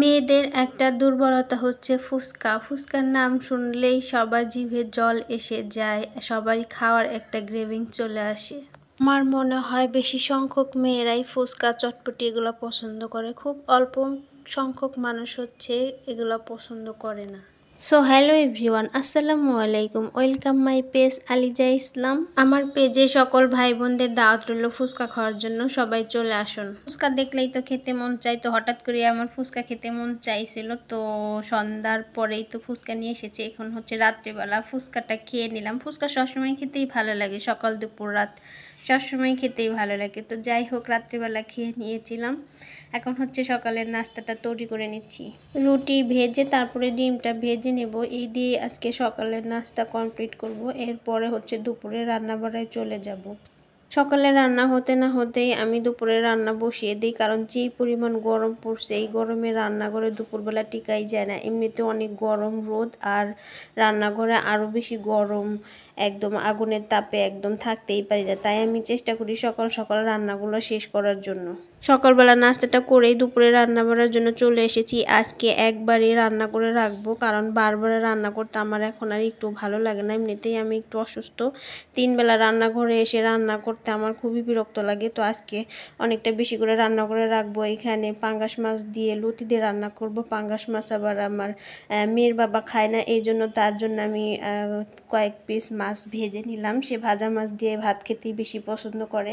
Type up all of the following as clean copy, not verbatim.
মেয়েদের একটা দুর্বলতা হচ্ছে ফুচকা। ফুচকার নাম শুনলেই সবার জিভে জল এসে যায়, সবারই খাওয়ার একটা গ্রেভিং চলে আসে। আমার মনে হয় বেশি সংখ্যক মেয়েরাই ফুচকা চটপটি এগুলো পছন্দ করে, খুব অল্প সংখ্যক মানুষ হচ্ছে এগুলো পছন্দ করে না। সো হ্যালো এভরিওয়ান, আসসালামু আলাইকুম, ওয়েলকাম মাই পেজ আলিজা ইসলাম। আমার পেজে সকল ভাই বোনদের দাওয়াত রইল ফুচকা খাওয়ার জন্য, সবাই চলে আসুন। ফুচকা দেখলেই তো খেতে মন চাই, তো হঠাৎ করে আমার ফুচকা খেতে মন চাইছিল, তো সন্ধ্যার পরেই তো ফুচকা নিয়ে এসেছে। এখন হচ্ছে রাত্রিবেলা ফুচকাটা খেয়ে নিলাম। ফুচকা সবসময় খেতেই ভালো লাগে, সকাল দুপুর রাত সবসময় খেতেই ভালো লাগে। তো যাই হোক, রাত্রিবেলা খেয়ে নিয়েছিলাম। এখন হচ্ছে সকালের নাস্তাটা তৈরি করে নিচ্ছি। রুটি ভেজে তারপরে ডিমটা ভেজে নেব, এই দিয়ে আজকে সকালের নাস্তা কমপ্লিট করব। এরপরে হচ্ছে দুপুরে রান্না বাড়ায় চলে যাব। সকালে রান্না হতে না হতেই আমি দুপুরে রান্না বসিয়ে দিই, কারণ যে পরিমাণ গরম পড়ছে এই গরমে রান্নাঘরে দুপুরবেলা টিকাই যায় না। এমনিতে অনেক গরম রোদ, আর রান্নাঘরে আরও বেশি গরম, একদম আগুনের তাপে একদম থাকতেই পারি না। তাই আমি চেষ্টা করি সকাল সকাল রান্নাগুলো শেষ করার জন্য। সকালবেলা নাস্তাটা করেই দুপুরে রান্না বাড়ার জন্য চলে এসেছি। আজকে একবারই রান্না করে রাখবো, কারণ বারবার রান্না করতে আমার এখন আর একটু ভালো লাগে না। এমনিতেই আমি একটু অসুস্থ, 3 বেলা রান্নাঘরে এসে রান্না করতে আমার খুবই বিরক্ত লাগে। তো আজকে অনেকটা বেশি করে রান্না করে রাখবো। এখানে পাঙ্গাস মাছ দিয়ে লতি দিয়ে রান্না করব। পাঙ্গাস মাছ আবার আমার মেয়ের বাবা খায় না, এই জন্য তার জন্য আমি কয়েক পিস মাছ ভেজে নিলাম। সে ভাজা মাছ দিয়ে ভাত খেতেই বেশি পছন্দ করে।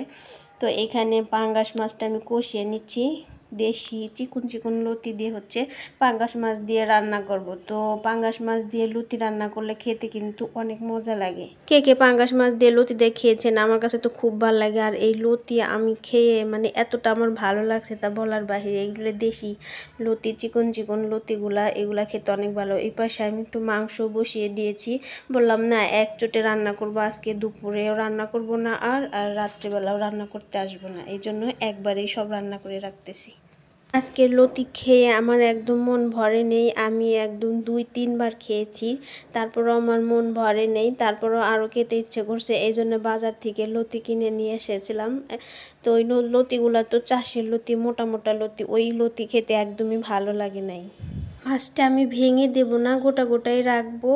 তো এখানে পাঙ্গাস মাছটা আমি কষিয়ে নিচ্ছি। দেশি চিকন চিকন লতি দিয়ে হচ্ছে পাঙ্গাস মাছ দিয়ে রান্না করব। তো পাঙ্গাস মাছ দিয়ে লতি রান্না করলে খেতে কিন্তু অনেক মজা লাগে। কে কে পাঙ্গাস মাছ দিয়ে লতি দিয়ে খেয়েছেন? আমার কাছে তো খুব ভালো লাগে। আর এই লতি আমি খেয়ে মানে এতটা আমার ভালো লাগছে তা বলার বাহিরে। এগুলো দেশি লতি, চিকন চিকন লতিগুলা, এগুলা খেতে অনেক ভালো। এই পাশে আমি একটু মাংস বসিয়ে দিয়েছি। বললাম না এক চোটে রান্না করব, আজকে দুপুরেও রান্না করব না আর রাত্রেবেলাও রান্না করতে আসবো না, এই জন্য একবারেই সব রান্না করে রাখতেছি। আজকের লতি খেয়ে আমার একদম মন ভরে নেই। আমি একদম 2-3 বার খেয়েছি, তারপরও আমার মন ভরে নেই। তারপরও আরও খেতে ইচ্ছে করছে, এই জন্য বাজার থেকে লতি কিনে নিয়ে এসেছিলাম। তো ওই লতিগুলো তো চাষের লতি, মোটা মোটা লতি, ওই লতি খেতে একদমই ভালো লাগে নাই। মাছটা আমি ভেঙে দেব না, গোটা গোটাই রাখবো।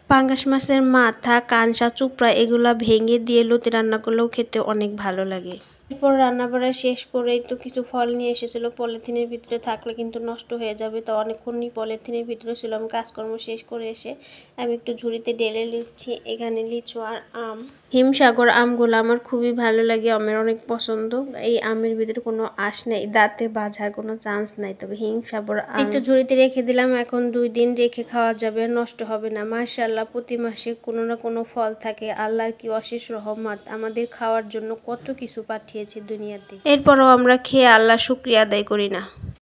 পাঙ্গাস মাছের মাথা, কানসা, চুপড়া এগুলা ভেঙে দিয়ে লতি রান্না করলেও খেতে অনেক ভালো লাগে। এরপর রান্নাবাড়া শেষ করেই তো কিছু ফল নিয়ে এসেছিলো। পলিথিনের ভিতরে থাকলে কিন্তু নষ্ট হয়ে যাবে, তো অনেকক্ষণই পলিথিনের ভিতরে ছিল। আমি কাজকর্ম শেষ করে এসে আমি একটু ঝুড়িতে ঢেলে নিচ্ছি। এখানে লিচু আর আম, হিমসাগর আমগুলো আমার খুবই ভালো লাগে, আমের অনেক পছন্দ। এই আমের ভিতরে কোনো আঁশ নেই, দাঁতে বাজার কোনো চান্স নাই, তবে হিমসাগর আম তো ঝুড়িতে রেখে দিলাম। এখন 2 দিন রেখে খাওয়া যাবে, নষ্ট হবে না। মাশাআল্লাহ, প্রতি মাসে কোনো না কোনো ফল থাকে। আল্লাহর কি অশেষ রহমত, আমাদের খাওয়ার জন্য কত কিছু পাঠিয়েছে দুনিয়াতে, এরপরও আমরা খেয়ে আল্লাহ শুকরিয়া আদায় করি না।